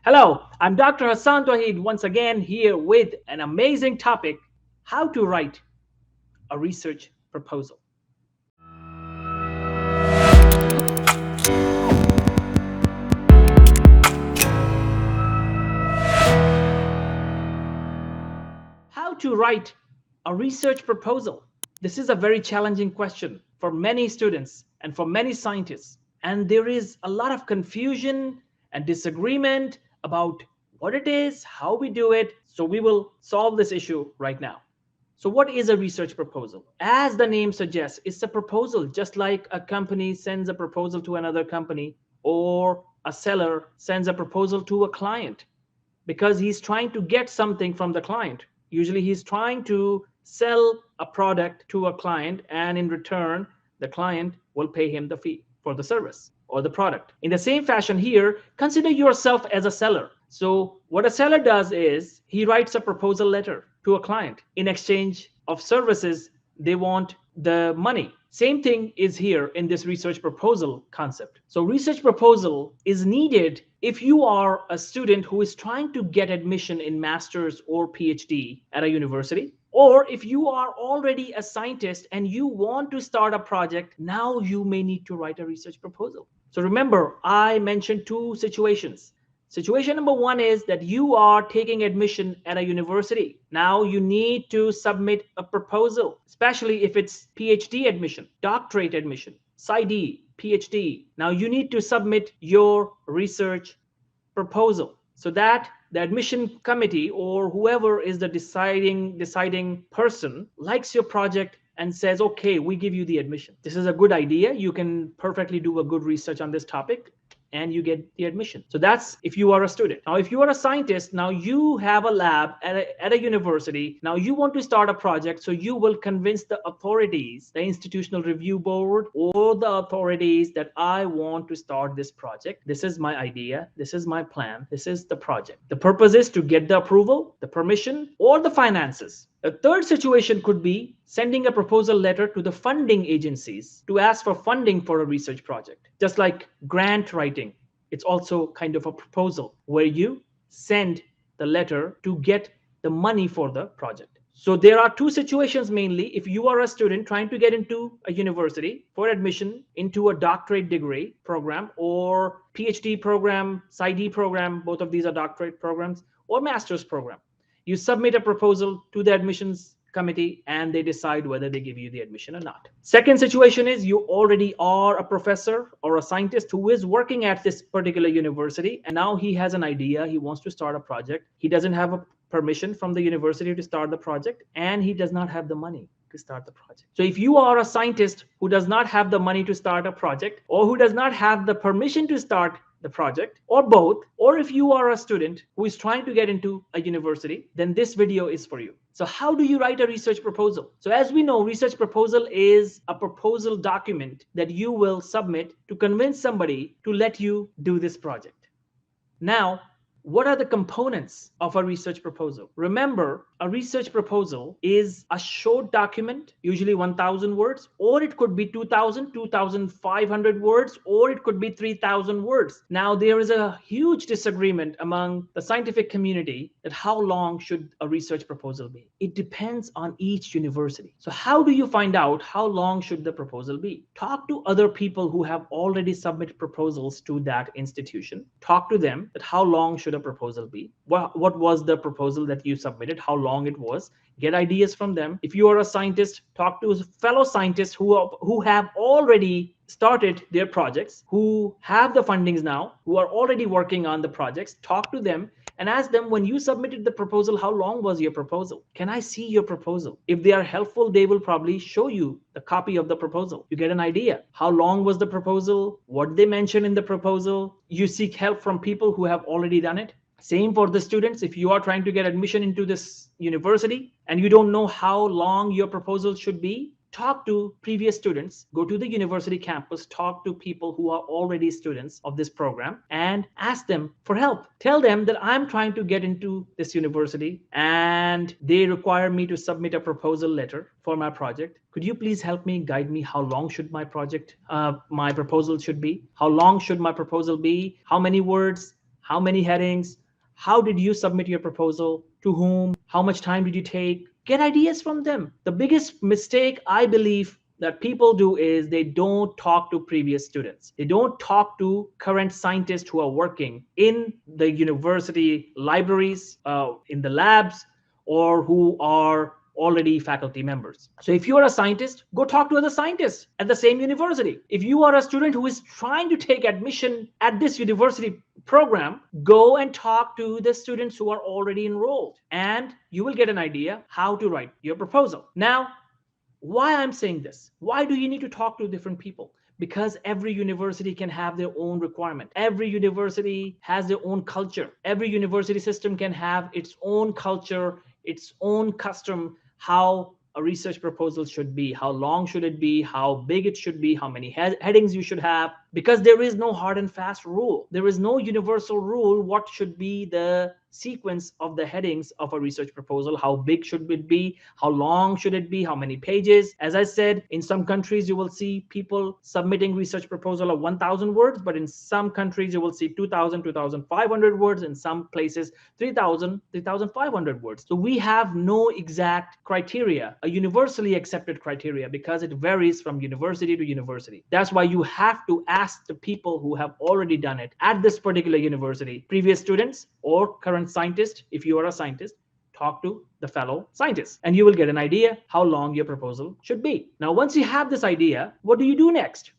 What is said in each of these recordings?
Hello, I'm Dr. Hassan Tohid once again here with an amazing topic, how to write a research proposal. How to write a research proposal. This is a very challenging question for many students and for many scientists. And there is a lot of confusion and disagreement about what it is, how we do it. So we will solve this issue right now. So, what is a research proposal? As the name suggests, it's a proposal, just like a company sends a proposal to another company or a seller sends a proposal to a client because he's trying to get something from the client. Usually, he's trying to sell a product to a client, and in return, the client will pay him the fee for the service or the product. In the same fashion, here, consider yourself as a seller. So, what a seller does is he writes a proposal letter to a client. In exchange of services, they want the money. Same thing is here in this research proposal concept. So research proposal is needed if you are a student who is trying to get admission in master's or PhD at a university, or if you are already a scientist and you want to start a project, now you may need to write a research proposal. So remember, I mentioned two situations. Situation number one is that you are taking admission at a university. Now you need to submit a proposal, especially if it's PhD admission, doctorate admission, PsyD, PhD. Now you need to submit your research proposal so that the admission committee or whoever is the deciding person likes your project and says, okay, we give you the admission. This is a good idea. You can perfectly do a good research on this topic and you get the admission. So that's if you are a student. Now, if you are a scientist, now you have a lab at a university. Now you want to start a project. So you will convince the authorities, the institutional review board, or the authorities that I want to start this project. This is my idea. This is my plan. This is the project. The purpose is to get the approval, the permission, or the finances. A third situation could be sending a proposal letter to the funding agencies to ask for funding for a research project. Just like grant writing, it's also kind of a proposal where you send the letter to get the money for the project. So there are two situations mainly. If you are a student trying to get into a university for admission into a doctorate degree program or PhD program, PsyD program, both of these are doctorate programs, or master's program. You submit a proposal to the admissions committee and they decide whether they give you the admission or not. Second situation is you already are a professor or a scientist who is working at this particular university and now he has an idea, he wants to start a project. He doesn't have a permission from the university to start the project and he does not have the money to start the project. So if you are a scientist who does not have the money to start a project or who does not have the permission to start the project, or both, or if you are a student who is trying to get into a university, then this video is for you. So how do you write a research proposal? So as we know, research proposal is a proposal document that you will submit to convince somebody to let you do this project. Now, what are the components of a research proposal? Remember, a research proposal is a short document, usually 1,000 words, or it could be 2,000, 2,500 words, or it could be 3,000 words. Now, there is a huge disagreement among the scientific community that how long should a research proposal be? It depends on each university. So how do you find out how long should the proposal be? Talk to other people who have already submitted proposals to that institution. Talk to them that how long should a proposal be? What was the proposal that you submitted? How long it was? Get ideas from them. If you are a scientist, talk to fellow scientists who have already started their projects, who have the fundings now, who are already working on the projects. Talk to them and ask them, when you submitted the proposal, how long was your proposal? Can I see your proposal? If they are helpful, they will probably show you the copy of the proposal. You get an idea. How long was the proposal? What did they mention in the proposal? You seek help from people who have already done it. Same for the students. If you are trying to get admission into this university and you don't know how long your proposal should be, talk to previous students, go to the university campus, talk to people who are already students of this program and ask them for help. Tell them that I'm trying to get into this university and they require me to submit a proposal letter for my project. Could you please help me, guide me? How long should my proposal should be? How long should my proposal be? How many words? how many headings, how did you submit your proposal, to whom, how much time did you take. Get ideas from them. The biggest mistake I believe that people do is they don't talk to previous students. They don't talk to current scientists who are working in the university libraries, in the labs, or who are already faculty members. So if you are a scientist, go talk to other scientists at the same university. If you are a student who is trying to take admission at this university program, go and talk to the students who are already enrolled, and you will get an idea how to write your proposal. Now, why I'm saying this? Why do you need to talk to different people? Because every university can have their own requirement. Every university has their own culture. Every university system can have its own culture, its own custom, how a research proposal should be, how long should it be, how big it should be, how many headings you should have, because there is no hard and fast rule. There is no universal rule what should be the sequence of the headings of a research proposal. How big should it be? How long should it be? How many pages? As I said, in some countries you will see people submitting research proposal of 1,000 words, but in some countries you will see 2,000, 2,500 words, in some places 3,000, 3,500 words. So we have no exact criteria, a universally accepted criteria, because it varies from university to university. That's why you have to ask the people who have already done it at this particular university, previous students or current scientist. If you are a scientist, talk to the fellow scientists and you will get an idea how long your proposal should be. Now, once you have this idea, what do you do next?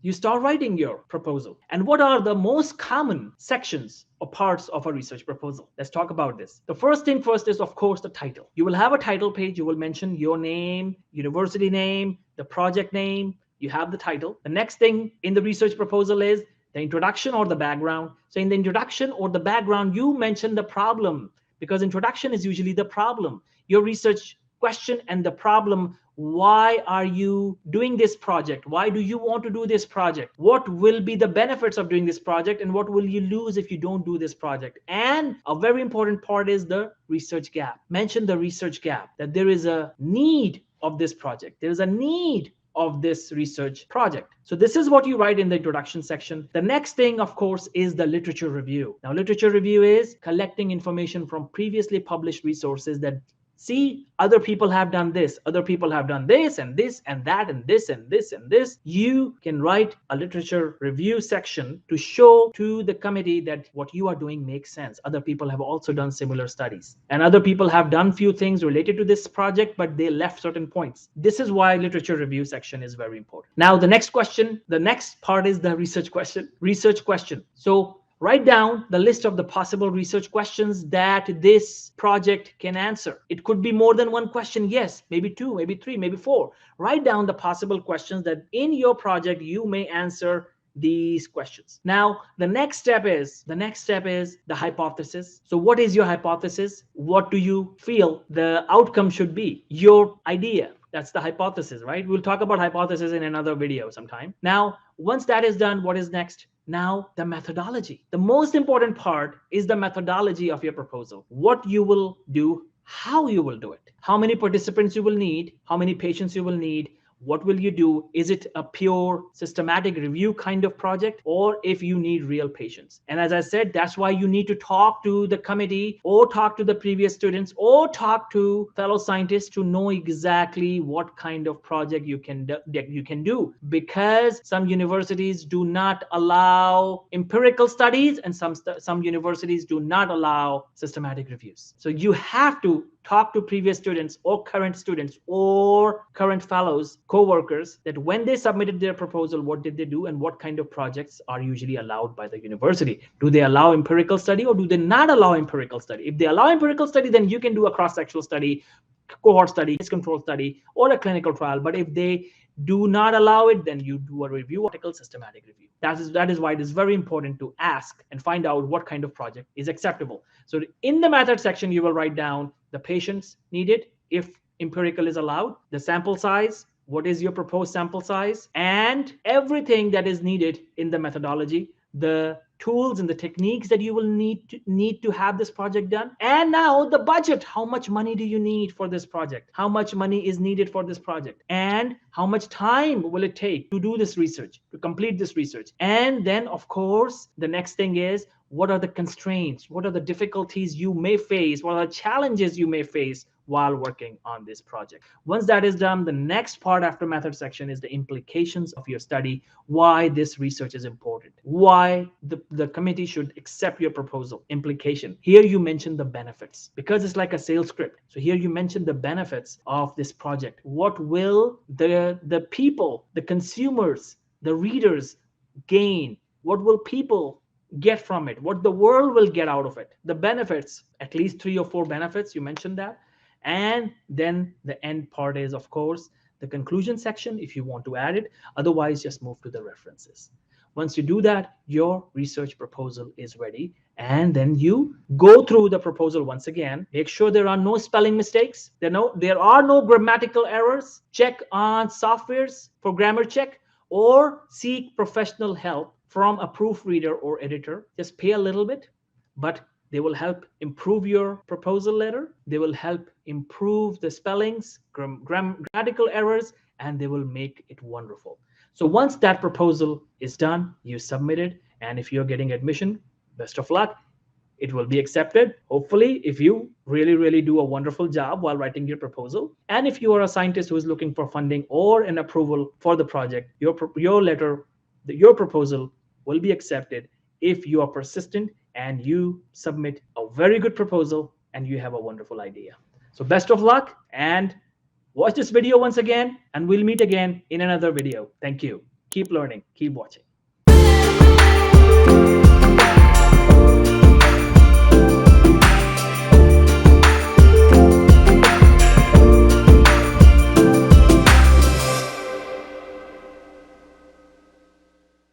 You start writing your proposal. And what are the most common sections or parts of a research proposal? Let's talk about this. The first thing first is, of course, the title. You will have a title page. You will mention your name, university name, the project name. You have the title. The next thing in the research proposal is the introduction or the background. So in the introduction or the background, you mention the problem, because introduction is usually the problem, your research question and the problem. Why are you doing this project? Why do you want to do this project? What will be the benefits of doing this project, and what will you lose if you don't do this project? And a very important part is the research gap. Mention the research gap, that there is a need of this project. There is a need of this research project. So this is what you write in the introduction section. The next thing, of course, is the literature review. Now, literature review is collecting information from previously published resources that see, other people have done this, other people have done this and this and that and this and this and this. You can write a literature review section to show to the committee that what you are doing makes sense. Other people have also done similar studies, and other people have done few things related to this project, but they left certain points. This is why literature review section is very important. Now, the next question, the next part is the research question. Research question. So write down the list of the possible research questions that this project can answer. It could be more than one question. Yes, maybe two, maybe three, maybe four. Write down the possible questions that in your project you may answer these questions. Now, the next step is the hypothesis. So what is your hypothesis? What do you feel the outcome should be? Your idea. That's the hypothesis, right? We'll talk about hypothesis in another video sometime. Now, once that is done, what is next? Now, the methodology. The most important part is the methodology of your proposal. What you will do, how you will do it, how many participants you will need, how many patients you will need, what will you do? Is it a pure systematic review kind of project, or if you need real patients? And as I said, that's why you need to talk to the committee or talk to the previous students or talk to fellow scientists to know exactly what kind of project you can do, because some universities do not allow empirical studies and some universities do not allow systematic reviews. So you have to talk to previous students or current fellows, co-workers, that when they submitted their proposal, what did they do and what kind of projects are usually allowed by the university? Do they allow empirical study or do they not allow empirical study? If they allow empirical study, then you can do a cross-sectional study, cohort study, case control study, or a clinical trial. But if they do not allow it, then you do a review article, systematic review. That is why it is very important to ask and find out what kind of project is acceptable. So in the method section, you will write down the patients needed, if empirical is allowed, the sample size, what is your proposed sample size, and everything that is needed in the methodology, the tools and the techniques that you will need to have this project done. And now the budget. How much money do you need for this project? How much money is needed for this project? And how much time will it take to do this research, to complete this research? And then, of course, the next thing is, what are the constraints, what are the difficulties you may face, what are the challenges you may face while working on this project. Once that is done, the next part after method section is the implications of your study, why this research is important, why the committee should accept your proposal. Implication. Here you mention the benefits because it's like a sales script. So here you mention the benefits of this project. What will the people, the consumers, the readers gain? What will people get from it? What the world will get out of it? The benefits, at least 3 or 4 benefits, you mentioned that. And then the end part is, of course, the conclusion section if you want to add it. Otherwise, just move to the references. Once you do that, your research proposal is ready. And then you go through the proposal once again. Make sure there are no spelling mistakes. There are no grammatical errors. Check on softwares for grammar check, or seek professional help from a proofreader or editor. Just pay a little bit, but they will help improve your proposal letter. They will help improve the spellings, grammatical errors, and they will make it wonderful. So once that proposal is done, you submit it. And if you're getting admission, best of luck. It will be accepted, hopefully, if you really, really do a wonderful job while writing your proposal. And if you are a scientist who is looking for funding or an approval for the project, your letter, your proposal will be accepted if you are persistent and you submit a very good proposal and you have a wonderful idea. So best of luck, and watch this video once again, and we'll meet again in another video. Thank you. Keep learning, keep watching.